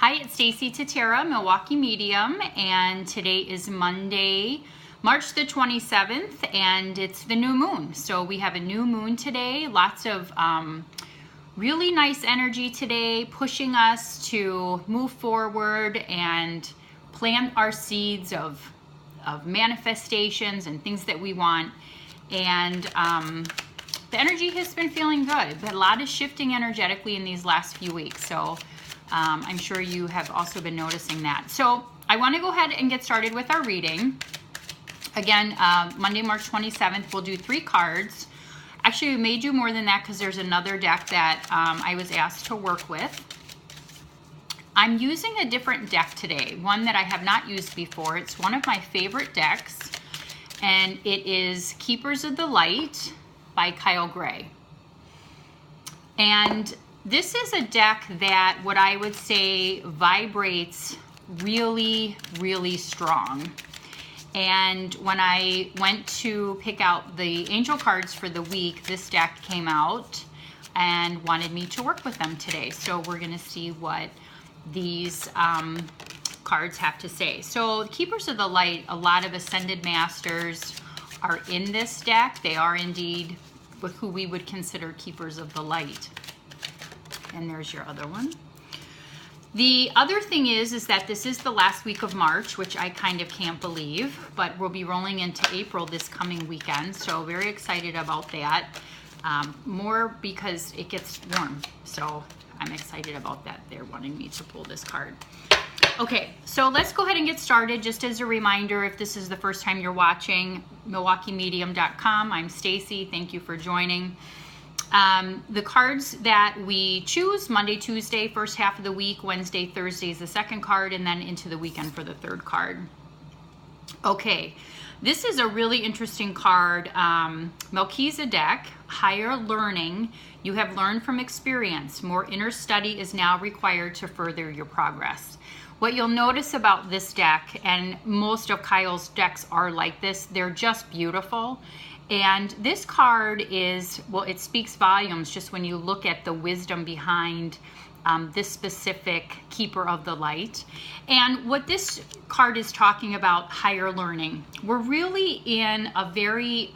Hi, it's Stacie Tatera, Milwaukee Medium, and today is Monday, March the 27th, and it's the new moon. So we have a new moon today, lots of really nice energy today, pushing us to move forward and plant our seeds of manifestations and things that we want. And the energy has been feeling good, but a lot of shifting energetically in these last few weeks. So I'm sure you have also been noticing that. So I want to go ahead and get started with our reading. Again, Monday, March 27th, we'll do 3 cards. Actually, we may do more than that because there's another deck that I was asked to work with. I'm using a different deck today, one that I have not used before. It's one of my favorite decks, and it is Keepers of the Light by Kyle Gray. And this is a deck that what I would say vibrates really, really strong. And when I went to pick out the angel cards for the week, this deck came out and wanted me to work with them today. So we're going to see what these cards have to say. So Keepers of the Light, a lot of Ascended Masters are in this deck. They are indeed who we would consider Keepers of the Light. And there's your other one. The other thing is that this is the last week of March, which I kind of can't believe, but we'll be rolling into April this coming weekend. So very excited about that. More because it gets warm. So I'm excited about that. They're wanting me to pull this card. Okay, so let's go ahead and get started. Just as a reminder, if this is the first time you're watching, MilwaukeeMedium.com. I'm Stacie. Thank you for joining. The cards that we choose, Monday, Tuesday, first half of the week, Wednesday, Thursday is the second card, and then into the weekend for the third card. Okay, this is a really interesting card. Melchizedek, higher learning. You have learned from experience. More inner study is now required to further your progress. What you'll notice about this deck, and most of Kyle's decks are like this, they're just beautiful. And this card is, well, it speaks volumes just when you look at the wisdom behind this specific Keeper of the Light. And what this card is talking about, higher learning. We're really in a very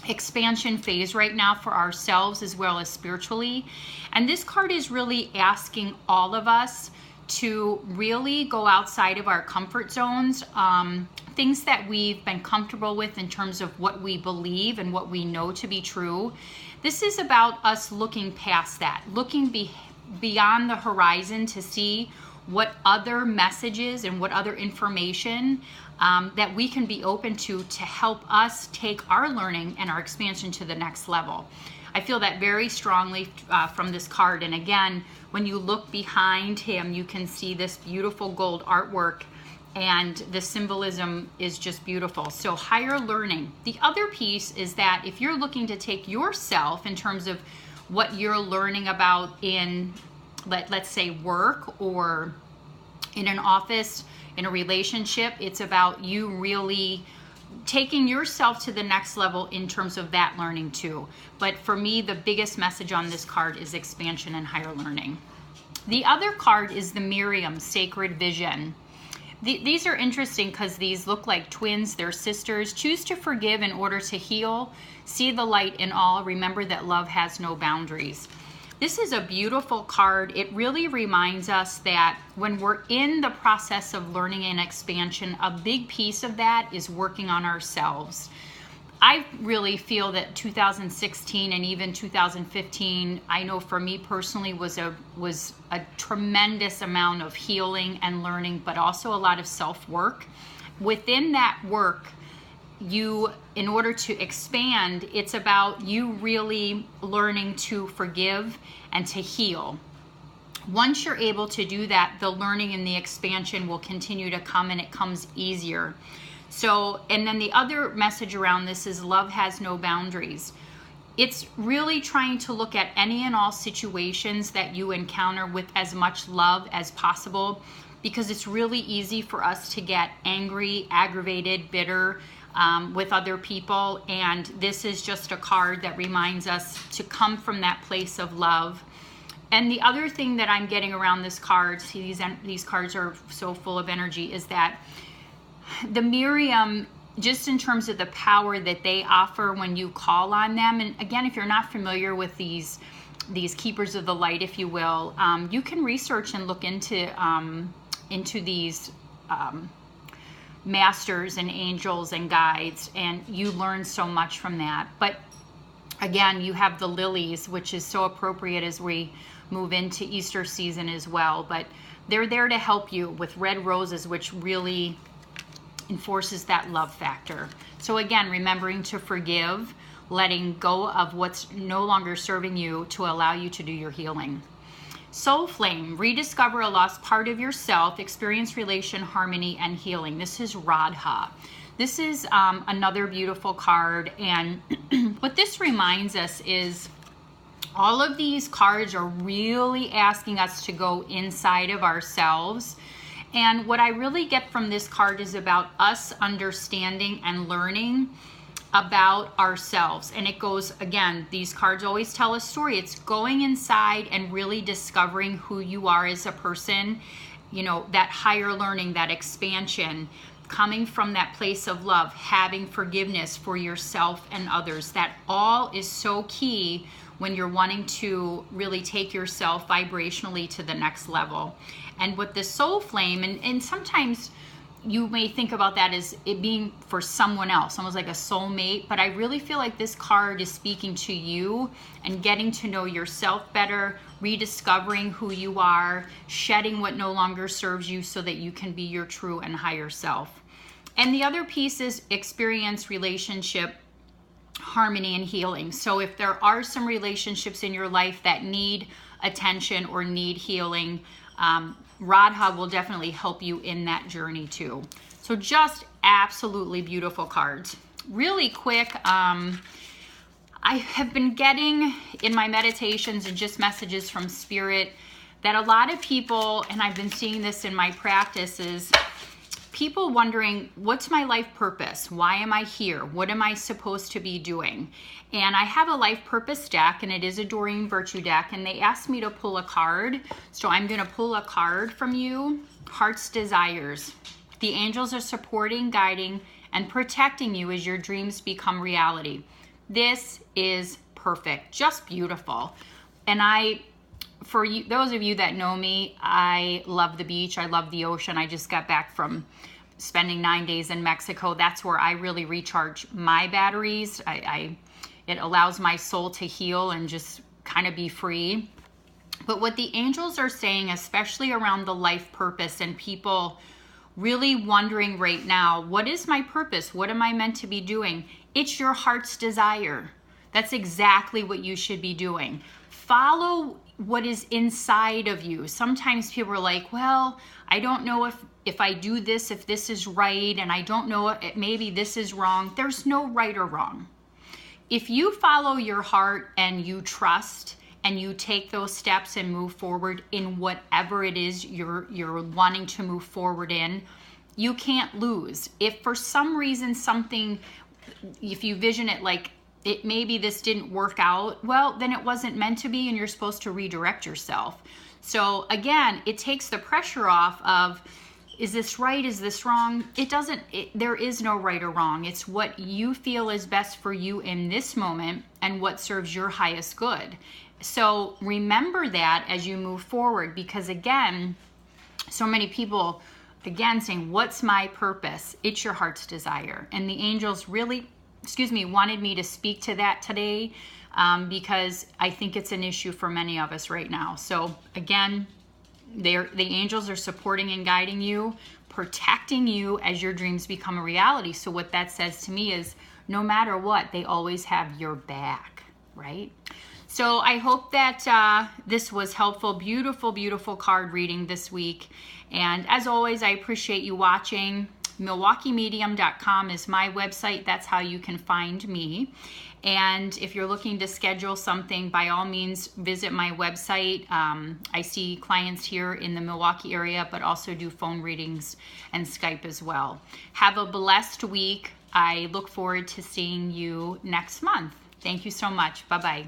expansion phase right now for ourselves as well as spiritually. And this card is really asking all of us to really go outside of our comfort zones, things that we've been comfortable with in terms of what we believe and what we know to be true. This is about us looking past that, looking beyond the horizon to see what other messages and what other information that we can be open to help us take our learning and our expansion to the next level. I feel that very strongly from this card. And again, when you look behind him, you can see this beautiful gold artwork, and the symbolism is just beautiful. So higher learning. The other piece is that if you're looking to take yourself in terms of what you're learning about in, let's say, work or in an office, in a relationship, it's about you really taking yourself to the next level in terms of that learning too. But for me, the biggest message on this card is expansion and higher learning. The other card is the Miriam, Sacred Vision. These are interesting because these look like twins. They're sisters. Choose to forgive in order to heal. See the light in all. Remember that love has no boundaries. This is a beautiful card. It really reminds us that when we're in the process of learning and expansion, a big piece of that is working on ourselves. I really feel that 2016 and even 2015, I know for me personally, was a tremendous amount of healing and learning, but also a lot of self-work. Within that work, in order to expand, it's about you really learning to forgive and to heal. Once you're able to do that, the learning and the expansion will continue to come, and it comes easier. So, and then the other message around this is love has no boundaries. It's really trying to look at any and all situations that you encounter with as much love as possible, because it's really easy for us to get angry, aggravated, bitter, with other people, and this is just a card that reminds us to come from that place of love And the other thing that I'm getting around this card, see these cards are so full of energy, is that the Miriam, just in terms of the power that they offer when you call on them, and again, if you're not familiar with these keepers of the light, if you will, you can research and look into these masters and angels and guides, and you learn so much from that. But again, you have the lilies, which is so appropriate as we move into Easter season as well. But they're there to help you with red roses, which really enforces that love factor. So again, remembering to forgive, letting go of what's no longer serving you to allow you to do your healing. Soul Flame, rediscover a lost part of yourself, experience relation, harmony, and healing. This is Radha. This is another beautiful card, and what this reminds us is all of these cards are really asking us to go inside of ourselves. And what I really get from this card is about us understanding and learning about ourselves. And it goes, again, these cards always tell a story. It's going inside and really discovering who you are as a person, you know, that higher learning, that expansion, coming from that place of love, having forgiveness for yourself and others. That all is so key when you're wanting to really take yourself vibrationally to the next level. And with the soul flame, and sometimes you may think about that as it being for someone else, almost like a soulmate, but I really feel like this card is speaking to you and getting to know yourself better, rediscovering who you are, shedding what no longer serves you so that you can be your true and higher self. And the other piece is experience, relationship, harmony, and healing. So if there are some relationships in your life that need attention or need healing, Radha will definitely help you in that journey too. So just absolutely beautiful cards. Really quick, I have been getting in my meditations and just messages from Spirit that a lot of people, and I've been seeing this in my practices, people wondering, what's my life purpose? Why am I here? What am I supposed to be doing? And I have a life purpose deck, and it is a Doreen Virtue deck, and they asked me to pull a card. So I'm going to pull a card from you, Heart's Desires. The angels are supporting, guiding, and protecting you as your dreams become reality. This is perfect, just beautiful. And for you, those of you that know me, I love the beach. I love the ocean. I just got back from spending 9 days in Mexico. That's where I really recharge my batteries. It allows my soul to heal and just kind of be free. But what the angels are saying, especially around the life purpose and people really wondering right now, what is my purpose? What am I meant to be doing? It's your heart's desire. That's exactly what you should be doing. Follow what is inside of you. Sometimes people are like, well, I don't know if I do this, if this is right, and I don't know if maybe this is wrong. There's no right or wrong. If you follow your heart and you trust and you take those steps and move forward in whatever it is you're wanting to move forward in, you can't lose. If for some reason if you vision it like maybe this didn't work out, well, then it wasn't meant to be, and you're supposed to redirect yourself. So again, it takes the pressure off of, is this right? Is this wrong? There is no right or wrong. It's what you feel is best for you in this moment and what serves your highest good. So remember that as you move forward, because again, so many people, again, saying, what's my purpose? It's your heart's desire. And the angels really, wanted me to speak to that today because I think it's an issue for many of us right now. So again, the angels are supporting and guiding you, protecting you as your dreams become a reality. So what that says to me is no matter what, they always have your back, right? So I hope that this was helpful. Beautiful, beautiful card reading this week. And as always, I appreciate you watching. MilwaukeeMedium.com is my website. That's how you can find me. And if you're looking to schedule something, by all means, visit my website. I see clients here in the Milwaukee area, but also do phone readings and Skype as well. Have a blessed week. I look forward to seeing you next month. Thank you so much. Bye-bye.